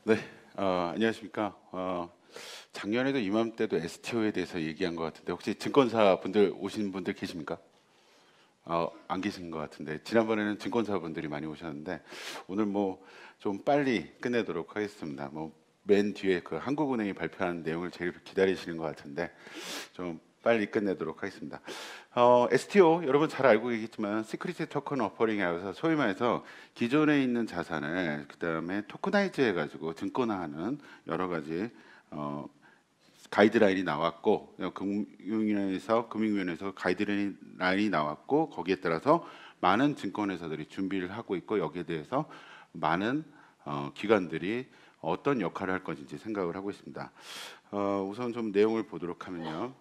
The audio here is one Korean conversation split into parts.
네, 안녕하십니까. 작년에도 이맘때도 STO에 대해서 얘기한 것 같은데 혹시 증권사 분들 오신 분들 계십니까? 안 계신 것 같은데 지난번에는 증권사 분들이 많이 오셨는데 오늘 뭐 좀 빨리 끝내도록 하겠습니다. 뭐 맨 뒤에 그 한국은행이 발표한 내용을 제일 기다리시는 것 같은데 좀 빨리 끝내도록 하겠습니다. STO 여러분 잘 알고 계시겠지만 시큐리티 토큰 오퍼링이라서 소위 말해서 기존에 있는 자산을 그다음에 토크나이즈 해가지고 증권화하는 여러 가지 어, 가이드라인이 나왔고 금융위원회에서 가이드라인이 나왔고 거기에 따라서 많은 증권회사들이 준비를 하고 있고 여기에 대해서 많은 기관들이 어떤 역할을 할 것인지 생각을 하고 있습니다. 우선 좀 내용을 보도록 하면요.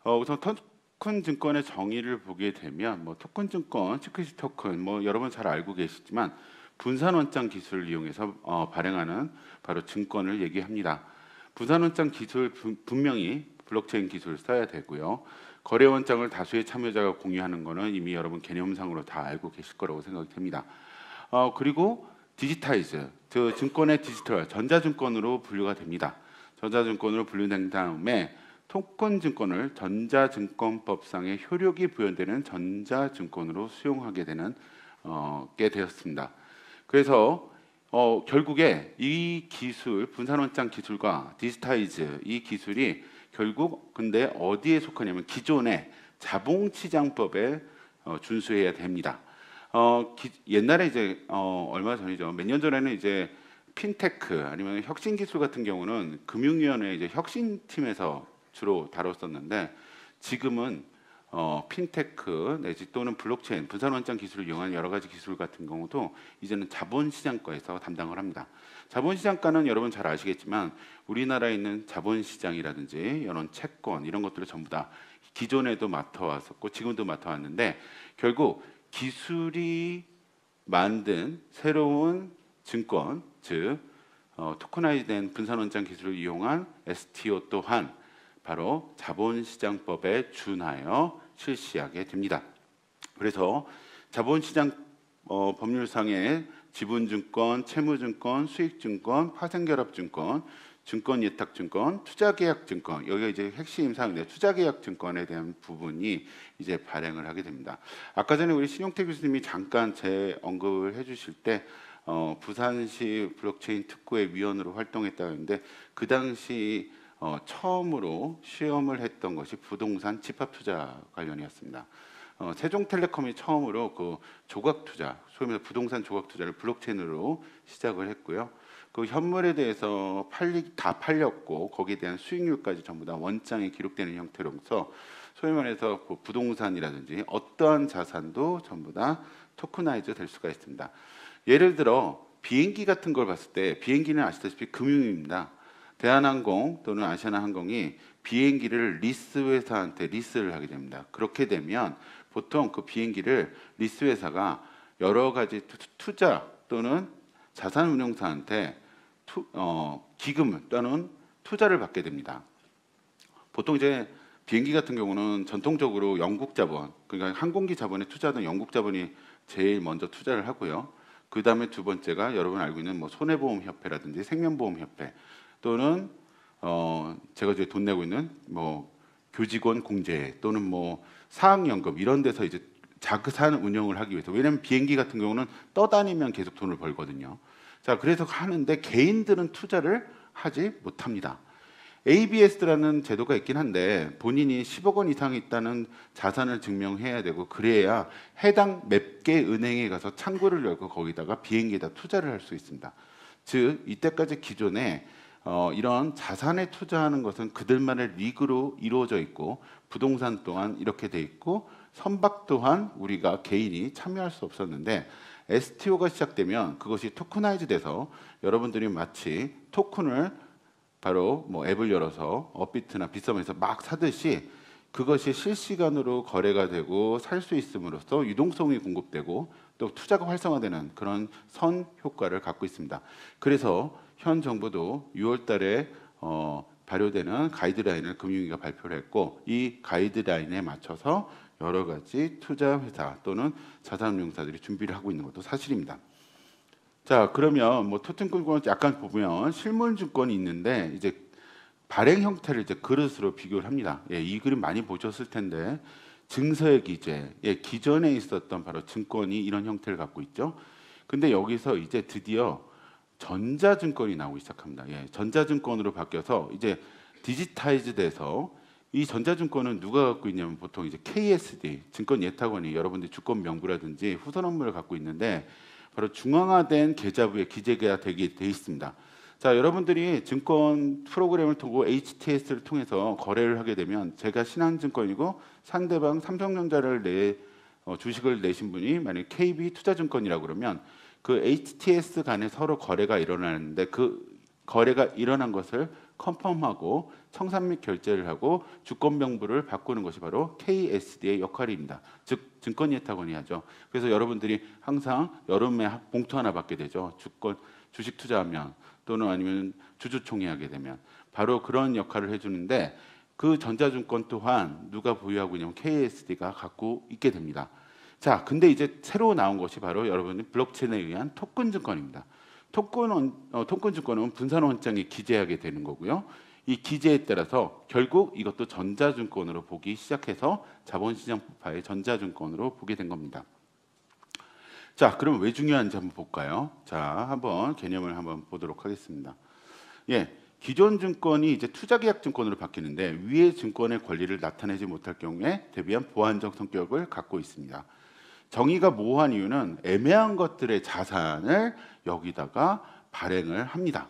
우선 토큰 증권의 정의를 보게 되면 뭐 토큰 증권, 시큐리티 토큰 뭐 여러분 잘 알고 계시지만 분산 원장 기술을 이용해서 발행하는 바로 증권을 얘기합니다. 분산 원장 기술 분명히 블록체인 기술을 써야 되고요. 거래 원장을 다수의 참여자가 공유하는 거는 이미 여러분 개념상으로 다 알고 계실 거라고 생각이 됩니다. 그리고 디지타이즈, 그 증권의 디지털, 전자증권으로 분류가 됩니다. 전자증권으로 분류된 다음에 토큰 증권을 전자증권법상의 효력이 부여되는 전자증권으로 수용하게 되는 게 되었습니다. 그래서 결국에 이 기술, 분산원장 기술과 디지타이즈 이 기술이 결국 근데 어디에 속하냐면 기존의 자본시장법에 준수해야 됩니다. 옛날에 이제 얼마 전이죠. 몇 년 전에는 이제 핀테크 아니면 혁신기술 같은 경우는 금융위원회 이제 혁신팀에서 주로 다뤘었는데 지금은 핀테크 내지 또는 블록체인, 분산원장 기술을 이용한 여러 가지 기술 같은 경우도 이제는 자본시장과에서 담당을 합니다. 자본시장과는 여러분 잘 아시겠지만 우리나라에 있는 자본시장이라든지 이런 채권 이런 것들을 전부 다 기존에도 맡아왔었고 지금도 맡아왔는데 결국 기술이 만든 새로운 증권, 즉 토커나이즈된 분산원장 기술을 이용한 STO 또한 바로 자본시장법에 준하여 실시하게 됩니다. 그래서 자본시장 법률상의 지분증권, 채무증권, 수익증권, 파생결합증권, 증권예탁증권, 투자계약증권 여기가 이제 핵심 사항인데 투자계약증권에 대한 부분이 이제 발행을 하게 됩니다. 아까 전에 우리 신용태 교수님이 잠깐 언급을 해주실 때 부산시 블록체인 특구의 위원으로 활동했다고 했는데 그 당시 처음으로 시험을 했던 것이 부동산 집합투자 관련이었습니다. 세종텔레콤이 처음으로 그 조각투자, 소위 말해서 부동산 조각투자를 블록체인으로 시작을 했고요. 그 현물에 대해서 다 팔렸고 거기에 대한 수익률까지 전부 다 원장에 기록되는 형태로서 소위 말해서 그 부동산이라든지 어떠한 자산도 전부 다 토크나이즈 될 수가 있습니다. 예를 들어 비행기 같은 걸 봤을 때 비행기는 아시다시피 금융입니다. 대한항공 또는 아시아나항공이 비행기를 리스 회사한테 리스를 하게 됩니다. 그렇게 되면 보통 그 비행기를 리스 회사가 여러 가지 투자 또는 자산운용사한테 기금 또는 투자를 받게 됩니다. 보통 이제 비행기 같은 경우는 전통적으로 영국 자본, 그러니까 항공기 자본에 투자하던 영국 자본이 제일 먼저 투자를 하고요. 그 다음에 두 번째가 여러분 알고 있는 뭐 손해보험협회라든지 생명보험협회 또는 제가 이제 돈 내고 있는 뭐 교직원 공제 또는 뭐 사학연금 이런 데서 이제 자산 운영을 하기 위해서 왜냐하면 비행기 같은 경우는 떠다니면 계속 돈을 벌거든요. 자 그래서 하는데 개인들은 투자를 하지 못합니다. ABS라는 제도가 있긴 한데 본인이 10억 원 이상 있다는 자산을 증명해야 되고 그래야 해당 몇 개 은행에 가서 창구를 열고 거기다가 비행기에다 투자를 할 수 있습니다. 즉 이때까지 기존에 이런 자산에 투자하는 것은 그들만의 리그로 이루어져 있고 부동산 또한 이렇게 돼 있고 선박 또한 우리가 개인이 참여할 수 없었는데 STO가 시작되면 그것이 토크나이즈 돼서 여러분들이 마치 토큰을 바로 뭐 앱을 열어서 업비트나 빗썸에서 막 사듯이 그것이 실시간으로 거래가 되고 살 수 있음으로써 유동성이 공급되고 또 투자가 활성화되는 그런 선 효과를 갖고 있습니다. 그래서 현 정부도 6월 달에 발효되는 가이드라인을 금융위가 발표를 했고 이 가이드라인에 맞춰서 여러 가지 투자 회사 또는 자산운용사들이 준비를 하고 있는 것도 사실입니다. 자, 그러면 뭐 토템증권 약간 보면 실물증권이 있는데 이제 발행 형태를 이제 그릇으로 비교를 합니다. 예, 이 그림 많이 보셨을 텐데 증서의 기재, 예, 기존에 있었던 바로 증권이 이런 형태를 갖고 있죠. 근데 여기서 이제 드디어 전자증권이 나오기 시작합니다. 예, 전자증권으로 바뀌어서 이제 디지타이즈 돼서 이 전자증권은 누가 갖고 있냐면 보통 이제 KSD 증권 예탁원이 여러분들 주권 명부라든지 후선 업무를 갖고 있는데 바로 중앙화된 계좌부에 기재가 되게 돼 있습니다. 자, 여러분들이 증권 프로그램을 통고 HTS를 통해서 거래를 하게 되면 제가 신한증권이고 상대방 삼성전자를 주식을 내신 분이 만약 KB 투자증권이라고 그러면 그 HTS 간에 서로 거래가 일어나는데 그 거래가 일어난 것을 컨펌하고 청산 및 결제를 하고 주권 명부를 바꾸는 것이 바로 KSD의 역할입니다. 즉 증권 예탁원이 하죠. 그래서 여러분들이 항상 여름에 봉투 하나 받게 되죠. 주식 투자하면 또는 아니면 주주총회 하게 되면 바로 그런 역할을 해주는데 그 전자증권 또한 누가 보유하고 있냐면 KSD가 갖고 있게 됩니다. 자, 근데 이제 새로 나온 것이 바로 여러분이 블록체인에 의한 토큰 증권입니다. 토큰 증권은 분산 원장에 기재하게 되는 거고요. 이 기재에 따라서 결국 이것도 전자증권으로 보기 시작해서 자본시장법화의 전자증권으로 보게 된 겁니다. 자, 그럼 왜 중요한지 한번 볼까요? 자, 한번 개념을 한번 보도록 하겠습니다. 예, 기존 증권이 이제 투자계약증권으로 바뀌는데 위의 증권의 권리를 나타내지 못할 경우에 대비한 보완적 성격을 갖고 있습니다. 정의가 모호한 이유는 애매한 것들의 자산을 여기다가 발행을 합니다.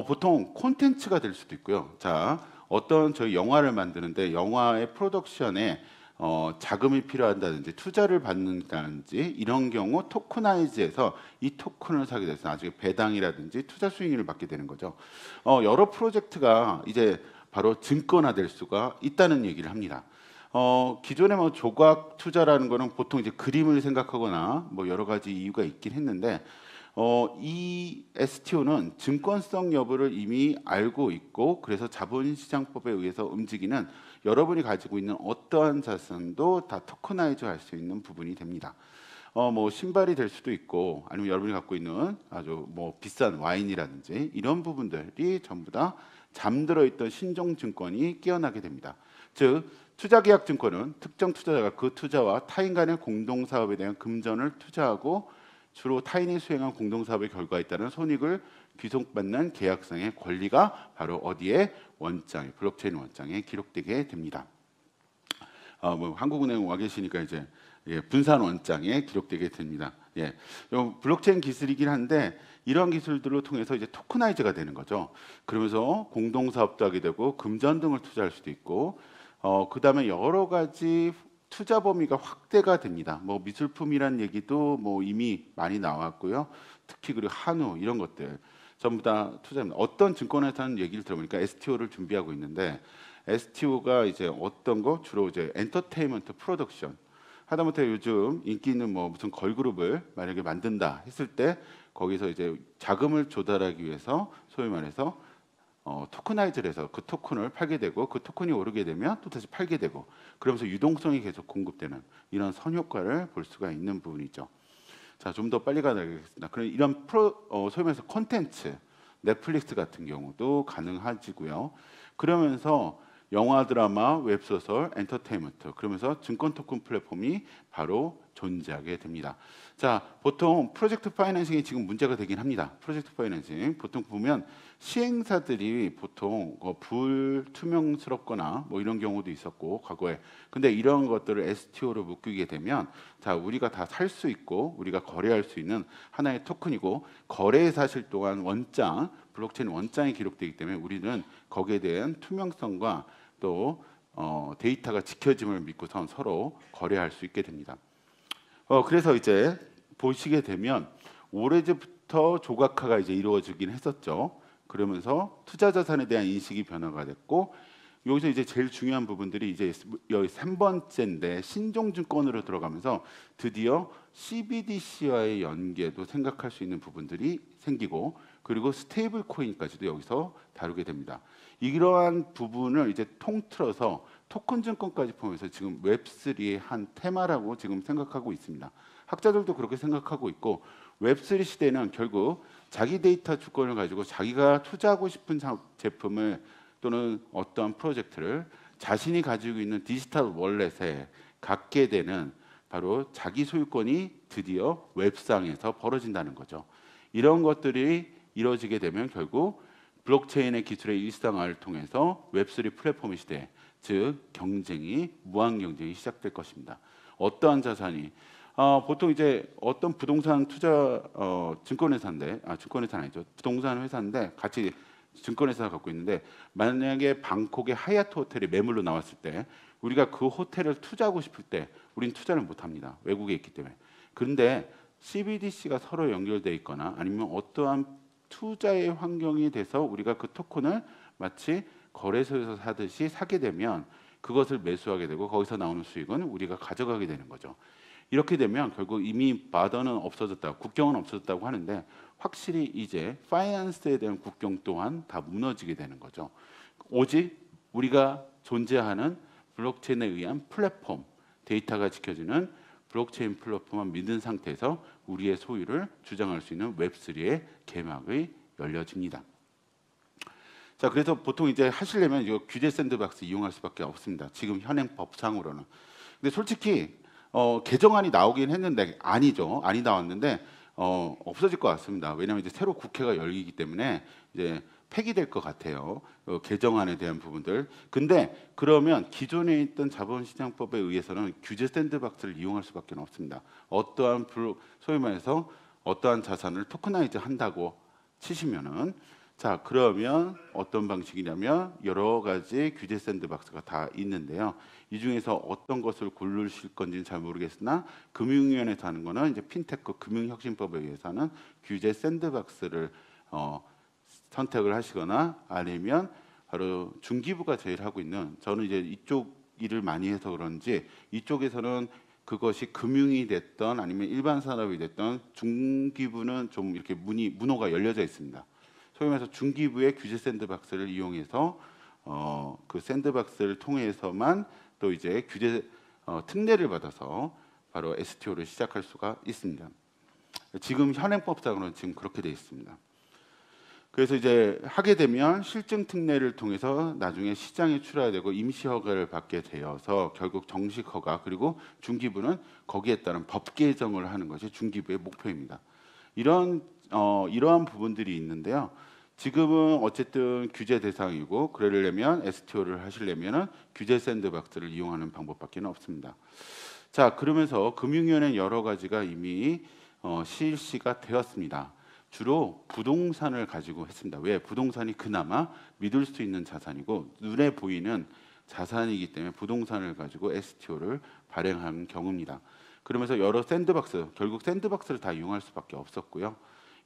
보통 콘텐츠가 될 수도 있고요. 자, 어떤 저희 영화를 만드는데 영화의 프로덕션에 자금이 필요한다든지 투자를 받는다든지 이런 경우 토크나이즈해서 이 토큰을 사게 돼서 나중에 배당이라든지 투자 수익률을 받게 되는 거죠. 여러 프로젝트가 이제 바로 증권화될 수가 있다는 얘기를 합니다. 기존에 뭐 조각 투자라는 거는 보통 이제 그림을 생각하거나 뭐 여러 가지 이유가 있긴 했는데 이 STO는 증권성 여부를 이미 알고 있고 그래서 자본시장법에 의해서 움직이는 여러분이 가지고 있는 어떠한 자산도 다 토커나이즈 할 수 있는 부분이 됩니다. 뭐 신발이 될 수도 있고 아니면 여러분이 갖고 있는 아주 뭐 비싼 와인이라든지 이런 부분들이 전부 다 잠들어 있던 신종 증권이 깨어나게 됩니다. 즉 투자계약증권은 특정 투자자가 그 투자와 타인 간의 공동사업에 대한 금전을 투자하고 주로 타인이 수행한 공동사업의 결과에 따른 손익을 귀속받는 계약상의 권리가 바로 어디에 원장에 블록체인 원장에 기록되게 됩니다. 뭐 한국은행 와 계시니까 이제 분산 원장에 기록되게 됩니다. 예, 블록체인 기술이긴 한데 이러한 기술들을 통해서 이제 토크나이즈가 되는 거죠. 그러면서 공동사업도 하게 되고 금전 등을 투자할 수도 있고 그 다음에 여러 가지 투자 범위가 확대가 됩니다. 뭐 미술품이란 얘기도 뭐 이미 많이 나왔고요. 특히 그리고 한우 이런 것들 전부 다 투자입니다. 어떤 증권회사는 얘기를 들어보니까 STO를 준비하고 있는데 STO가 이제 어떤 거 주로 이제 엔터테인먼트 프로덕션 하다못해 요즘 인기 있는 뭐 무슨 걸그룹을 만약에 만든다 했을 때 거기서 이제 자금을 조달하기 위해서 소위 말해서 토크나이즈를 해서 그 토큰을 팔게 되고 그 토큰이 오르게 되면 또 다시 팔게 되고 그러면서 유동성이 계속 공급되는 이런 선효과를 볼 수가 있는 부분이죠. 자, 좀 더 빨리 가겠습니다. 그럼 이런 소위 말해서 콘텐츠, 넷플릭스 같은 경우도 가능하지고요. 그러면서 영화, 드라마, 웹소설, 엔터테인먼트 그러면서 증권 토큰 플랫폼이 바로 존재하게 됩니다. 자, 보통 프로젝트 파이낸싱이 지금 문제가 되긴 합니다. 프로젝트 파이낸싱 보통 보면 시행사들이 보통 불투명스럽거나 뭐 이런 경우도 있었고 과거에 근데 이런 것들을 STO로 묶이게 되면 자 우리가 다 살 수 있고 우리가 거래할 수 있는 하나의 토큰이고 거래 사실 또한 원장 블록체인 원장이 기록되기 때문에 우리는 거기에 대한 투명성과 또 데이터가 지켜짐을 믿고선 서로 거래할 수 있게 됩니다. 그래서 이제 보시게 되면 오래전부터 조각화가 이제 이루어지긴 했었죠. 그러면서 투자 자산에 대한 인식이 변화가 됐고 여기서 이제 제일 중요한 부분들이 이제 여기 3번째인데 신종증권으로 들어가면서 드디어 CBDC와의 연계도 생각할 수 있는 부분들이 생기고 그리고 스테이블 코인까지도 여기서 다루게 됩니다. 이러한 부분을 이제 통틀어서 토큰 증권까지 포함해서 지금 웹3의 한 테마라고 지금 생각하고 있습니다. 학자들도 그렇게 생각하고 있고 웹3 시대는 결국 자기 데이터 주권을 가지고 자기가 투자하고 싶은 제품을 또는 어떤 프로젝트를 자신이 가지고 있는 디지털 월렛에 갖게 되는 바로 자기 소유권이 드디어 웹상에서 벌어진다는 거죠. 이런 것들이 이루어지게 되면 결국 블록체인의 기술의 일상화를 통해서 웹3 플랫폼 시대, 즉 경쟁이 무한 경쟁이 시작될 것입니다. 어떠한 자산이 보통 이제 어떤 부동산 투자 증권회사인데 증권회사는 아니죠. 부동산 회사인데 같이 증권회사가 갖고 있는데 만약에 방콕의 하얏트 호텔이 매물로 나왔을 때 우리가 그 호텔을 투자하고 싶을 때 우린 투자를 못합니다. 외국에 있기 때문에. 그런데 CBDC가 서로 연결돼 있거나 아니면 어떠한 투자의 환경이 돼서 우리가 그 토큰을 마치 거래소에서 사듯이 사게 되면 그것을 매수하게 되고 거기서 나오는 수익은 우리가 가져가게 되는 거죠. 이렇게 되면 결국 이미 바더는 없어졌다, 국경은 없어졌다고 하는데 확실히 이제 파이낸스에 대한 국경 또한 다 무너지게 되는 거죠. 오직 우리가 존재하는 블록체인에 의한 플랫폼, 데이터가 지켜지는 블록체인 플랫폼만 믿은 상태에서 우리의 소유를 주장할 수 있는 웹3의 개막이 열려집니다. 자, 그래서 보통 이제 하시려면 이거 규제 샌드박스 이용할 수밖에 없습니다. 지금 현행 법상으로는. 근데 솔직히 개정안이 나오긴 했는데 아니죠. 안이 나왔는데 없어질 것 같습니다. 왜냐하면 이제 새로 국회가 열리기 때문에 이제 폐기될 것 같아요. 개정안에 대한 부분들. 근데 그러면 기존에 있던 자본시장법에 의해서는 규제 샌드박스를 이용할 수밖에 없습니다. 어떠한 소위 말해서 어떠한 자산을 토크나이즈 한다고 치시면은 자, 그러면 어떤 방식이냐면 여러 가지 규제 샌드박스가 다 있는데요. 이 중에서 어떤 것을 고르실 건지는 잘 모르겠으나 금융위원회에서 하는 거는 이제 핀테크 금융혁신법에 의해서는 규제 샌드박스를 선택을 하시거나 아니면 바로 중기부가 제일 하고 있는 저는 이제 이쪽 일을 많이 해서 그런지 이쪽에서는 그것이 금융이 됐던 아니면 일반 산업이 됐던 중기부는 좀 이렇게 문호가 열려져 있습니다. 소위 말해서 중기부의 규제 샌드박스를 이용해서 그 샌드박스를 통해서만 또 이제 규제 특례를 받아서 바로 STO를 시작할 수가 있습니다. 지금 현행법상으로는 지금 그렇게 되어 있습니다. 그래서 이제 하게 되면 실증 특례를 통해서 나중에 시장에 출하되고 임시 허가를 받게 되어서 결국 정식 허가 그리고 중기부는 거기에 따른 법 개정을 하는 것이 중기부의 목표입니다. 이러한 부분들이 있는데요. 지금은 어쨌든 규제 대상이고 그러려면 STO를 하시려면 규제 샌드박스를 이용하는 방법밖에 없습니다. 자, 그러면서 금융위원회는 여러 가지가 이미 실시가 되었습니다. 주로 부동산을 가지고 했습니다. 왜? 부동산이 그나마 믿을 수 있는 자산이고 눈에 보이는 자산이기 때문에 부동산을 가지고 STO를 발행한 경우입니다. 그러면서 여러 샌드박스, 결국 샌드박스를 다 이용할 수밖에 없었고요.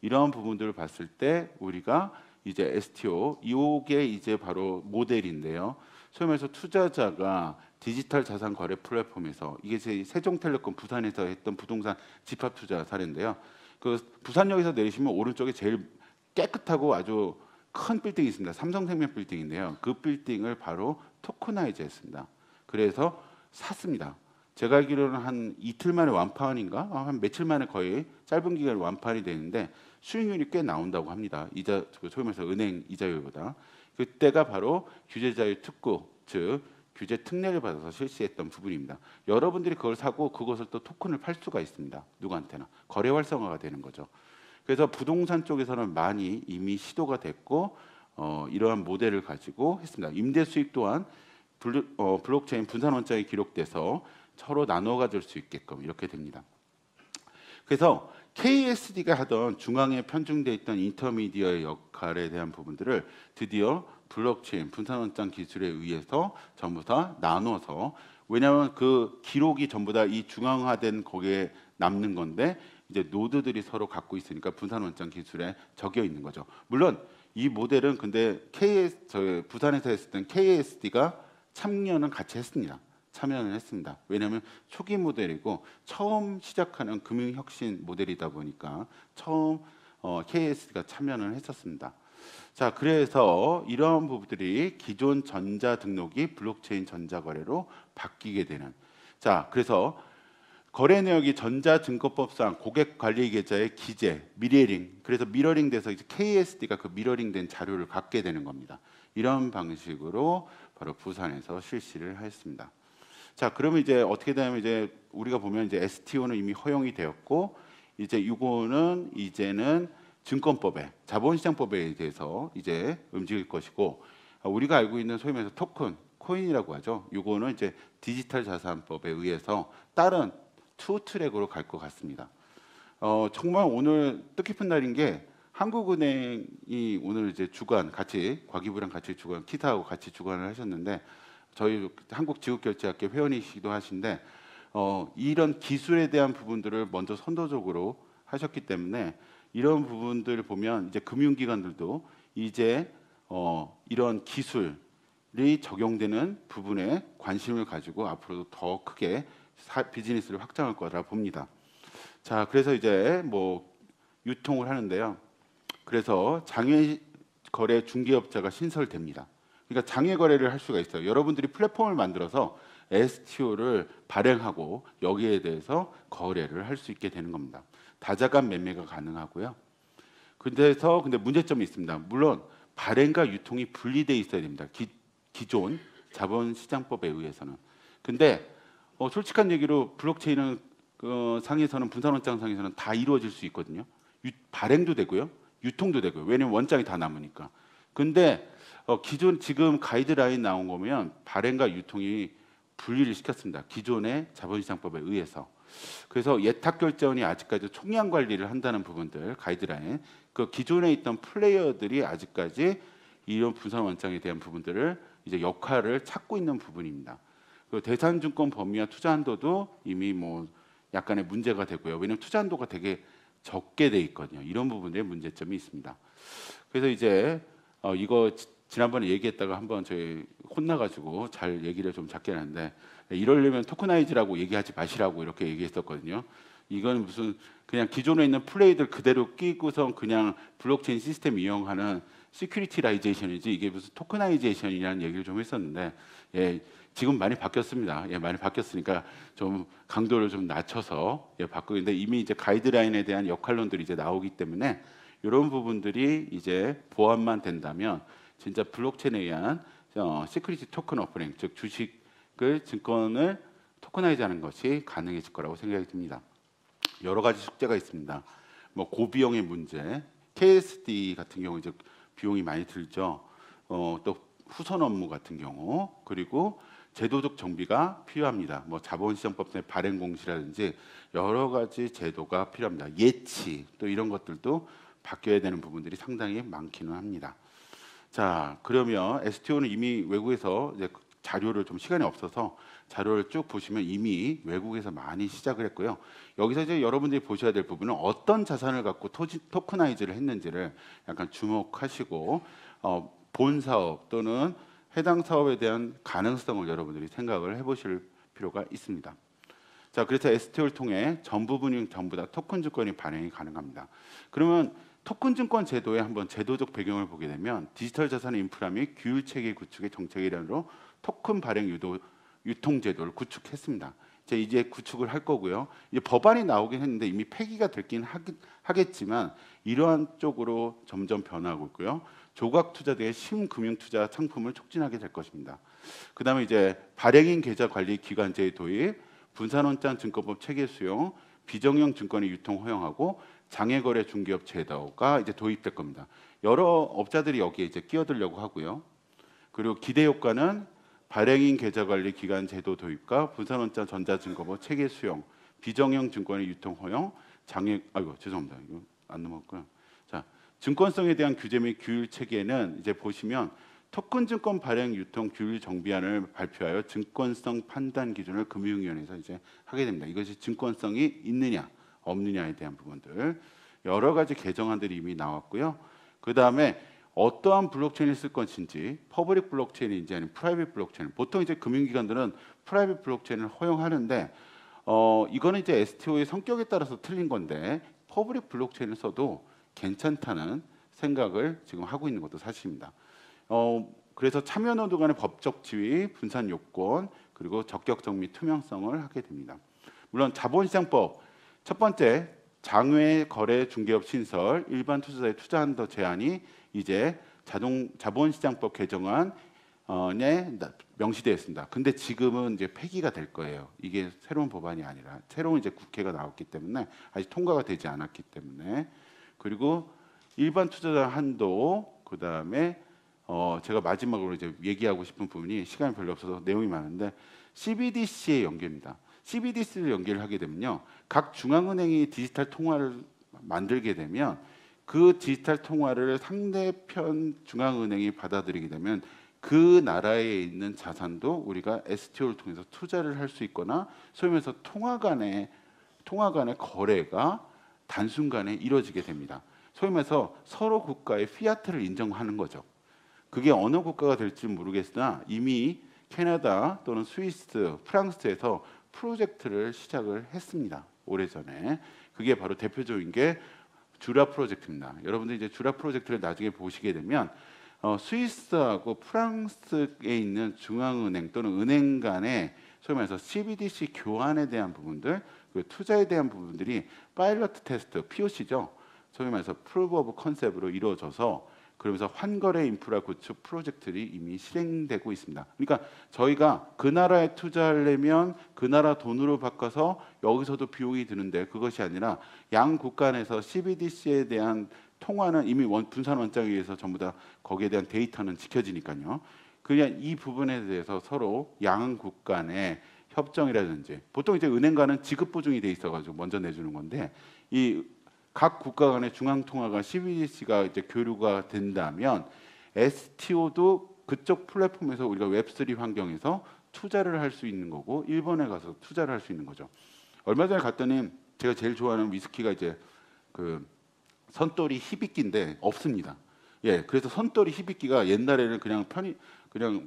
이러한 부분들을 봤을 때 우리가 이제 STO, 이게 이제 바로 모델인데요. 소위 말해서 투자자가 디지털 자산 거래 플랫폼에서 이게 제 세종텔레콤 부산에서 했던 부동산 집합 투자 사례인데요. 그 부산역에서 내리시면 오른쪽에 제일 깨끗하고 아주 큰 빌딩이 있습니다. 삼성생명 빌딩인데요. 그 빌딩을 바로 토크나이즈 했습니다. 그래서 샀습니다. 제가 알기로는 한 이틀 만에 완판인가? 한 며칠 만에 거의 짧은 기간에 완판이 되는데 수익률이 꽤 나온다고 합니다. 이자, 소위 말해서 은행 이자율보다. 그때가 바로 규제자율 특구, 즉 규제 특례를 받아서 실시했던 부분입니다. 여러분들이 그걸 사고 그것을 또 토큰을 팔 수가 있습니다. 누구한테나. 거래 활성화가 되는 거죠. 그래서 부동산 쪽에서는 많이 이미 시도가 됐고 이러한 모델을 가지고 했습니다. 임대 수익 또한 블록체인 분산 원장이 기록돼서 서로 나눠 가질 수 있게끔 이렇게 됩니다. 그래서 KSD가 하던 중앙에 편중되어 있던 인터미디어의 역할에 대한 부분들을 드디어 블록체인 분산원장 기술에 의해서 전부 다 나눠서 왜냐하면 그 기록이 전부 다 이 중앙화된 거기에 남는 건데 이제 노드들이 서로 갖고 있으니까 분산원장 기술에 적여 있는 거죠. 물론 이 모델은 근데 부산에서 했을 땐 KSD가 참여는 같이 했습니다. 참여는 했습니다. 왜냐하면 초기 모델이고 처음 시작하는 금융혁신 모델이다 보니까 처음 KSD가 참여는 했었습니다. 자, 그래서 이러한 부분들이 기존 전자 등록이 블록체인 전자거래로 바뀌게 되는. 자, 그래서 거래 내역이 전자증권법상 고객관리계좌의 기재, 미러링, 그래서 미러링돼서 이제 KSD가 그 미러링된 자료를 갖게 되는 겁니다. 이런 방식으로 바로 부산에서 실시를 했습니다. 자, 그러면 이제 어떻게 되냐면 이제 우리가 보면 이제 STO는 이미 허용이 되었고 이제 이거는 이제는 증권법에 자본시장법에 대해서 이제 움직일 것이고 우리가 알고 있는 소위 말해서 토큰, 코인이라고 하죠. 이거는 이제 디지털 자산법에 의해서 다른 투 트랙으로 갈 것 같습니다. 정말 오늘 뜻깊은 날인 게 한국은행이 오늘 이제 주관 같이 과기부랑 같이 주관 키타하고 같이 주관을 하셨는데 저희 한국지급결제학회 회원이시기도 하신데 이런 기술에 대한 부분들을 먼저 선도적으로 하셨기 때문에 이런 부분들을 보면 이제 금융기관들도 이제 이런 기술이 적용되는 부분에 관심을 가지고 앞으로도 더 크게 비즈니스를 확장할 거라 봅니다. 자, 그래서 이제 뭐 유통을 하는데요. 그래서 장외 거래 중개업자가 신설됩니다. 그러니까 장외 거래를 할 수가 있어요. 여러분들이 플랫폼을 만들어서 STO를 발행하고 여기에 대해서 거래를 할 수 있게 되는 겁니다. 다자간 매매가 가능하고요. 근데 문제점이 있습니다. 물론 발행과 유통이 분리되어 있어야 됩니다. 기존 자본시장법에 의해서는. 근데 솔직한 얘기로 블록체인은 상에서는 분산원장 상에서는 다 이루어질 수 있거든요. 발행도 되고요, 유통도 되고요. 왜냐면 원장이 다 남으니까. 근데 기존 지금 가이드라인 나온 거면 발행과 유통이 분리를 시켰습니다. 기존의 자본시장법에 의해서. 그래서 예탁결제원이 아직까지 총량 관리를 한다는 부분들 가이드라인, 그 기존에 있던 플레이어들이 아직까지 이런 분산원장에 대한 부분들을 이제 역할을 찾고 있는 부분입니다. 그 대산증권 범위와 투자한도도 이미 뭐 약간의 문제가 되고요. 왜냐하면 투자한도가 되게 적게 돼 있거든요. 이런 부분에 문제점이 있습니다. 그래서 이제 이거 지난번에 얘기했다가 한번 저희 혼나가지고 잘 얘기를 좀 작게 하는데 이러려면 토커나이즈라고 얘기하지 마시라고 이렇게 얘기했었거든요. 이건 무슨 그냥 기존에 있는 플레이들 그대로 끼고서 그냥 블록체인 시스템 이용하는 시큐리티라이제이션이지 이게 무슨 토커나이제이션이라는 얘기를 좀 했었는데 지금 많이 바뀌었습니다. 많이 바뀌었으니까 좀 강도를 좀 낮춰서 바꾸고 있는데 이미 이제 가이드라인에 대한 역할론들이 이제 나오기 때문에 이런 부분들이 이제 보완만 된다면 진짜 블록체인에 의한 시큐리티 토큰 오퍼링, 즉 주식을 증권을 토커나이즈하는 것이 가능해질 거라고 생각이 듭니다. 여러 가지 숙제가 있습니다. 뭐 고비용의 문제, KSD 같은 경우 이제 비용이 많이 들죠. 또 후선 업무 같은 경우, 그리고 제도적 정비가 필요합니다. 뭐 자본시장법의 발행 공시라든지 여러 가지 제도가 필요합니다. 예치 또 이런 것들도 바뀌어야 되는 부분들이 상당히 많기는 합니다. 자, 그러면 STO는 이미 외국에서 이제 자료를 좀 시간이 없어서 자료를 쭉 보시면 이미 외국에서 많이 시작을 했고요. 여기서 이제 여러분들이 보셔야 될 부분은 어떤 자산을 갖고 토커나이즈를 했는지를 약간 주목하시고 본 사업 또는 해당 사업에 대한 가능성을 여러분들이 생각을 해보실 필요가 있습니다. 자, 그래서 STO를 통해 전 부분이 전부 다 토큰 증권이 발행이 가능합니다. 그러면 토큰 증권 제도의 한번 제도적 배경을 보게 되면 디지털 자산 인프라 및 규율 체계 구축의 정책의 일환으로 토큰 발행 유통 제도를 구축했습니다. 이제 구축을 할 거고요. 이제 법안이 나오긴 했는데 이미 폐기가 됐긴 하겠지만 이러한 쪽으로 점점 변하고 있고요. 조각 투자 대 심금융 투자 상품을 촉진하게 될 것입니다. 그다음에 이제 발행인 계좌 관리 기관제의 도입, 분산원장 증권법 체계 수용, 비정형 증권의 유통 허용하고 장외거래 중개업 제도가 이제 도입될 겁니다. 여러 업자들이 여기에 이제 끼어들려고 하고요. 그리고 기대 효과는 발행인 계좌 관리 기관 제도 도입과 분산원장 전자증권법 체계 수용, 비정형 증권의 유통 허용, 죄송합니다. 이거 안 넘었고요. 자, 증권성에 대한 규제 및 규율 체계는 이제 보시면 토큰 증권 발행 유통 규율 정비안을 발표하여 증권성 판단 기준을 금융위원회에서 이제 하게 됩니다. 이것이 증권성이 있느냐 없느냐에 대한 부분들 여러 가지 개정안들이 이미 나왔고요. 그 다음에 어떠한 블록체인을 쓸 것인지 퍼블릭 블록체인인지 아니면 프라이빗 블록체인, 보통 이제 금융기관들은 프라이빗 블록체인을 허용하는데 이거는 이제 STO의 성격에 따라서 틀린 건데 퍼블릭 블록체인을 써도 괜찮다는 생각을 지금 하고 있는 것도 사실입니다. 그래서 참여노조 간의 법적 지위, 분산 요건, 그리고 적격성 및 투명성을 하게 됩니다. 물론 자본시장법 첫 번째 장외 거래 중개업 신설 일반 투자자의 투자 한도 제한이 이제 자본시장법 개정안에 명시되어 있습니다. 근데 지금은 이제 폐기가 될 거예요. 이게 새로운 법안이 아니라 새로운 이제 국회가 나왔기 때문에 아직 통과가 되지 않았기 때문에. 그리고 일반 투자자 한도, 그다음에 제가 마지막으로 이제 얘기하고 싶은 부분이 시간이 별로 없어서 내용이 많은데 CBDC의 연계입니다. CBDC를 연계를 하게 되면요, 각 중앙은행이 디지털 통화를 만들게 되면 그 디지털 통화를 상대편 중앙은행이 받아들이게 되면 그 나라에 있는 자산도 우리가 STO를 통해서 투자를 할 수 있거나 소위 말해서 통화 간의 거래가 단순간에 이루어지게 됩니다. 소위 말해서 서로 국가의 피아트를 인정하는 거죠. 그게 어느 국가가 될지 모르겠으나 이미 캐나다 또는 스위스, 프랑스에서 프로젝트를 시작을 했습니다. 오래전에. 그게 바로 대표적인 게 주라 프로젝트입니다. 여러분들 이제 주라 프로젝트를 나중에 보시게 되면 스위스하고 프랑스에 있는 중앙은행 또는 은행 간의 소위 말해서 CBDC 교환에 대한 부분들, 그 투자에 대한 부분들이 파일럿 테스트, POC죠. 소위 말해서 프루브 오브 컨셉으로 이루어져서 그러면서 환거래 인프라 구축 프로젝트들이 이미 실행되고 있습니다. 그러니까 저희가 그 나라에 투자하려면 그 나라 돈으로 바꿔서 여기서도 비용이 드는데 그것이 아니라 양 국가 간에서 CBDC에 대한 통화는 이미 분산 원장에 의해서 전부 다 거기에 대한 데이터는 지켜지니까요. 그냥 이 부분에 대해서 서로 양국 간의 협정이라든지 보통 이제 은행과는 지급 보증이 돼 있어가지고 먼저 내주는 건데 이 각 국가 간의 중앙 통화가 CBDC가 이제 교류가 된다면 STO도 그쪽 플랫폼에서 우리가 웹3 환경에서 투자를 할 수 있는 거고 일본에 가서 투자를 할 수 있는 거죠. 얼마 전에 갔더니 제가 제일 좋아하는 위스키가 이제 그 선토리 히비키인데 없습니다. 예, 그래서 선토리 히비키가 옛날에는 그냥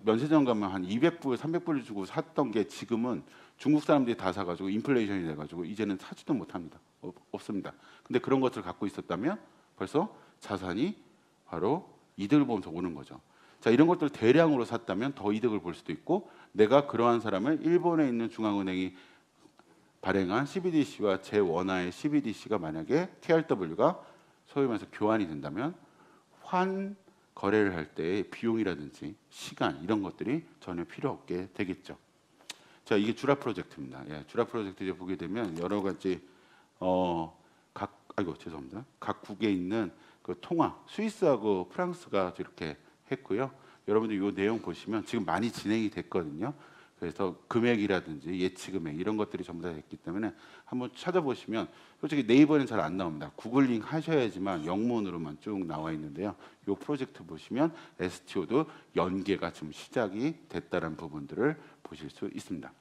면세점 가면 한 200불, 300불 주고 샀던 게 지금은 중국 사람들이 다 사가지고 인플레이션이 돼가지고 이제는 사지도 못합니다. 없습니다. 근데 그런 것을 갖고 있었다면 벌써 자산이 바로 이득을 보면서 오는 거죠. 자, 이런 것들 대량으로 샀다면 더 이득을 볼 수도 있고 내가 그러한 사람을 일본에 있는 중앙은행이 발행한 CBDC와 제 원화의 CBDC가 만약에 KRW가 소위 말해서 교환이 된다면 환 거래를 할 때의 비용이라든지 시간 이런 것들이 전혀 필요 없게 되겠죠. 자, 이게 주라 프로젝트입니다. 예, 주라 프로젝트 이제 보게 되면 여러 가지 각 국에 있는 그 통화, 스위스하고 프랑스가 이렇게 했고요. 여러분들 이 내용 보시면 지금 많이 진행이 됐거든요. 그래서 금액이라든지 예치 금액 이런 것들이 전부 다 됐기 때문에 한번 찾아보시면 솔직히 네이버는 잘 안 나옵니다. 구글링 하셔야지만 영문으로만 쭉 나와 있는데요. 이 프로젝트 보시면 STO도 연계가 지금 시작이 됐다는 부분들을 보실 수 있습니다.